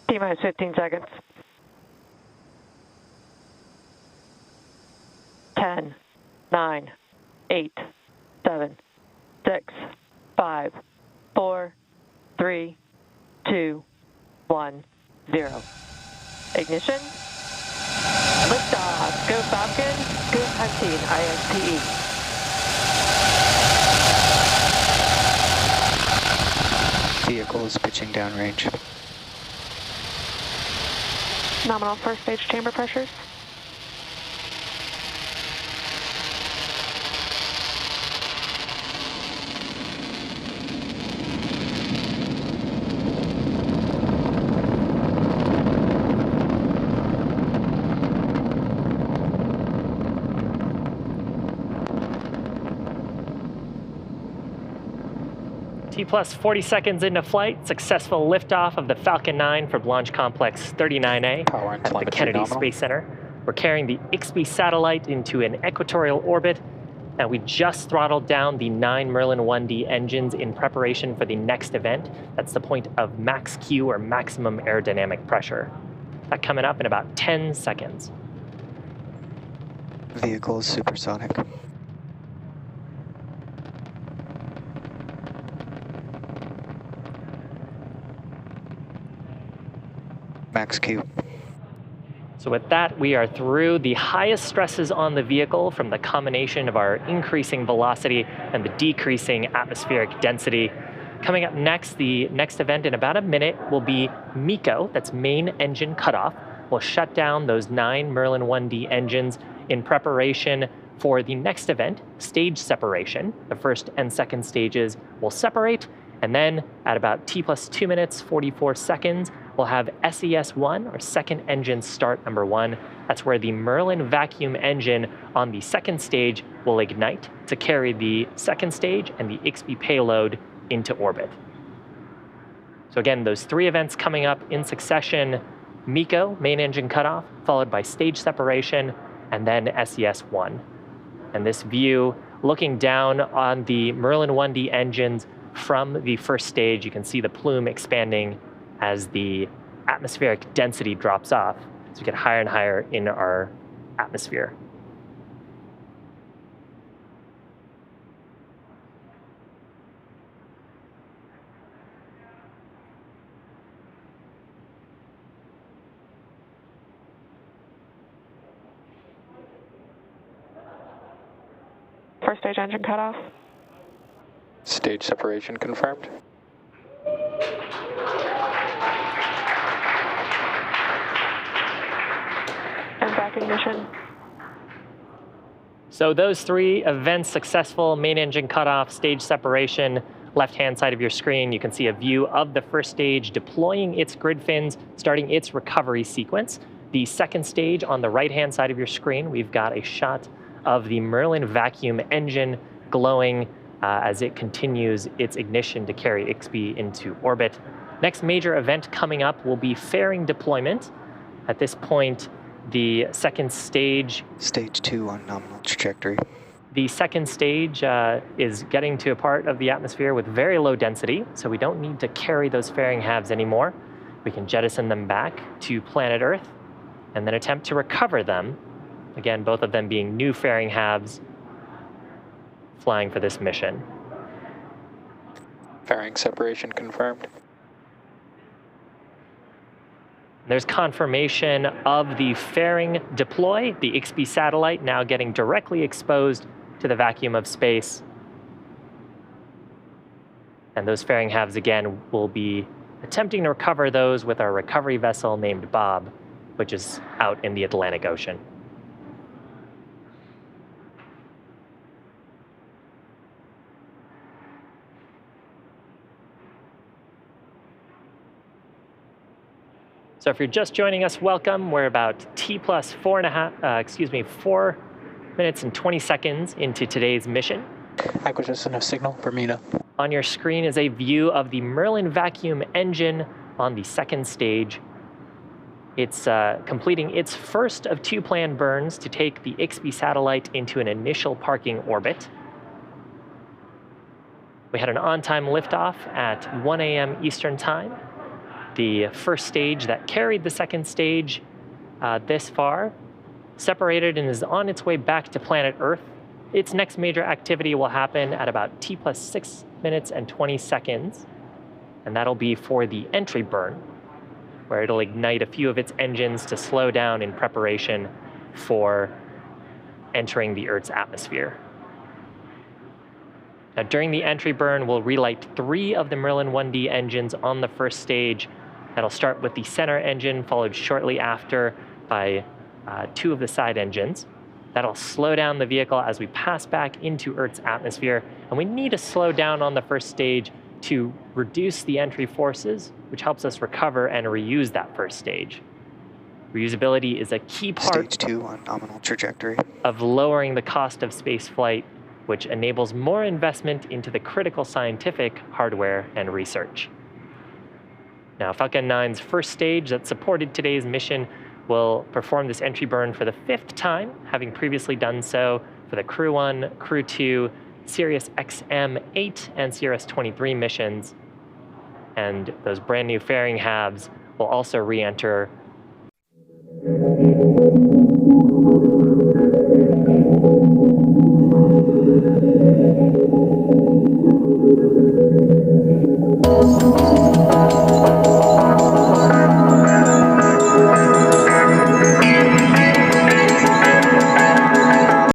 T-minus 15 seconds. 10, 9, 8, 7, 6, 5, 4, 3, 2, 1, 0. Ignition. Liftoff. Go Falcon. Go 19 ISPE. Vehicle is pitching downrange. Nominal first stage chamber pressures. T plus 40 seconds into flight, successful liftoff of the Falcon 9 from Launch Complex 39A Power and at the Kennedy nominal. Space Center. We're carrying the ixpe satellite into an equatorial orbit, and we just throttled down the 9 Merlin 1D engines in preparation for the next event. That's the point of max Q, or maximum aerodynamic pressure. That coming up in about 10 seconds. Vehicle is supersonic. Max Q. So with that, we are through the highest stresses on the vehicle from the combination of our increasing velocity and the decreasing atmospheric density. Coming up next, the next event in about a minute will be MECO, that's main engine cutoff. We'll shut down those 9 Merlin 1D engines in preparation for the next event, stage separation. The first and second stages will separate, and then at about T+2 minutes, 44 seconds, we'll have SES-1, or second engine start number 1. That's where the Merlin vacuum engine on the second stage will ignite to carry the second stage and the ixpe payload into orbit. So again, those 3 events coming up in succession: MECO, main engine cutoff, followed by stage separation, and then SES-1. And this view, looking down on the Merlin 1D engines from the first stage, you can see the plume expanding as the atmospheric density drops off, so we get higher and higher in our atmosphere. First stage engine cutoff. Stage separation confirmed. And back ignition. So those 3 events successful: main engine cutoff, stage separation, left-hand side of your screen, you can see a view of the first stage deploying its grid fins, starting its recovery sequence. The second stage on the right-hand side of your screen, we've got a shot of the Merlin vacuum engine glowing as it continues its ignition to carry ixpe into orbit. Next major event coming up will be fairing deployment. At this point, the second stage... Stage 2 on nominal trajectory. The second stage is getting to a part of the atmosphere with very low density, so we don't need to carry those fairing halves anymore. We can jettison them back to planet Earth and then attempt to recover them. Again, both of them being new fairing halves flying for this mission. Fairing separation confirmed. There's confirmation of the fairing deploy, the ixpe satellite now getting directly exposed to the vacuum of space. And those fairing halves, again, will be attempting to recover those with our recovery vessel named Bob, which is out in the Atlantic Ocean. So if you're just joining us, welcome. We're about T plus 4 minutes and 20 seconds into today's mission. Acquisition of signal, Bermuda. On your screen is a view of the Merlin vacuum engine on the second stage. It's completing its first of 2 planned burns to take the ixpe satellite into an initial parking orbit. We had an on-time liftoff at 1 a.m. Eastern Time. The first stage that carried the second stage this far separated and is on its way back to planet Earth. Its next major activity will happen at about T plus 6 minutes and 20 seconds, and that'll be for the entry burn, where it'll ignite a few of its engines to slow down in preparation for entering the Earth's atmosphere. Now, during the entry burn, we'll relight 3 of the Merlin 1D engines on the first stage. That'll start with the center engine, followed shortly after by 2 of the side engines. That'll slow down the vehicle as we pass back into Earth's atmosphere. And we need to slow down on the first stage to reduce the entry forces, which helps us recover and reuse that first stage. Reusability is a key part Stage 2 on nominal trajectory. of lowering the cost of space flight, which enables more investment into the critical scientific hardware and research. Now, Falcon 9's first stage that supported today's mission will perform this entry burn for the 5th time, having previously done so for the Crew 1, Crew 2, Sirius XM-8, and Sirius 23 missions. And those brand new fairing halves will also re-enter